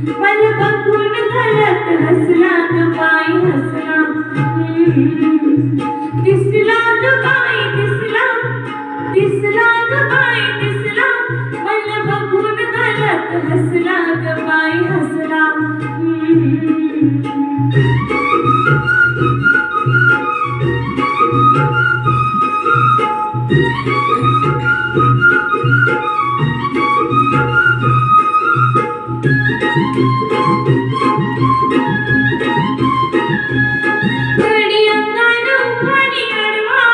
मला बघून घालत हसला ग बाई हसला. दिसला ग बाई दिसला, दिसला ग बाई दिसला, मला बघून घालत हसला ग बाई हसला. घडी अंगानं उखाणी अडवा,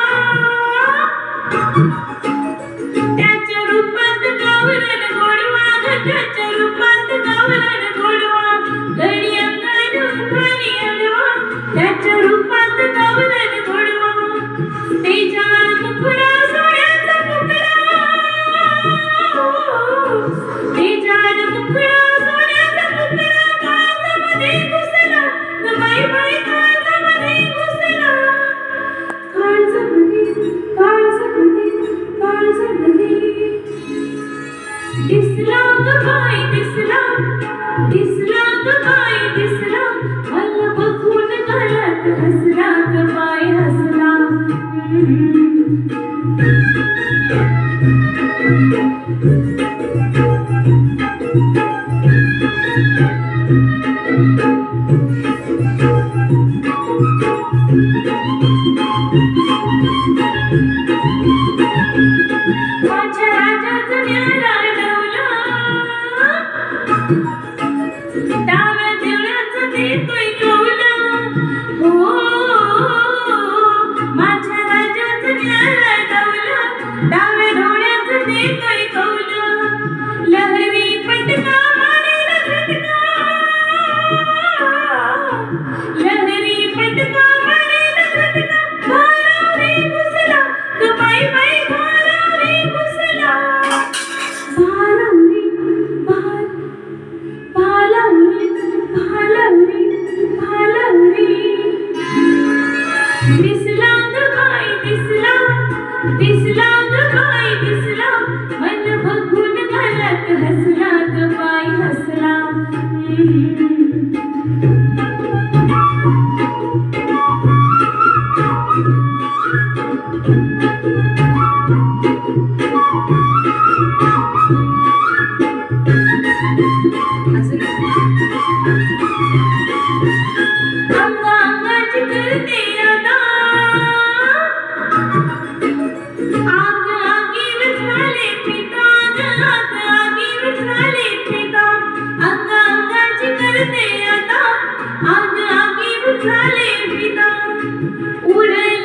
त्याच्या रूपात गावरान गोडवा ग, त्याच्या रूपात गावरान गोडवा. घडी अंगानं उखाणी अडवा, त्याच्या रूपात गावरान गोडवा. तेजान मुखडा सोन्याचा मुखडा, तेजान मुखडा सोन्याचा मुखडा, काळजामध्ये घुसला ग बाई बाई काळजामध्ये घुसला. काळजामध्ये काळजामध्ये काळजामध्ये दिसला ग बाई दिसला, दिसला ग बाई दिसला, मला बघून घालत हसला ग बाई हसला. माझ्या राजाचं न्यारा डवला, डाव्या देवळाचं देतोय कौला. हो माझ्या राजाचं न्यारा डवला, डाव्या डोळ्याचं देतोय कौला. लहरी पटका मारेला झटका, लहरी पटका मारेला झटका, भारावरी घुसला ग बाई बाई भारावरी घुसला. भारावरी भालावरी भालावरी भालावरी दिसला ग बाई दिसला, दिसला ग बाई दिसला, मन बघून घालत हसला ग बाई हसला. अंगा अंगाची करते अदा, आग आगीवर झाले पिता ग, आग आगीवर झाले पिता. अंगा अंगाची करते अदा, आग आगीवर झाले पिता. उडले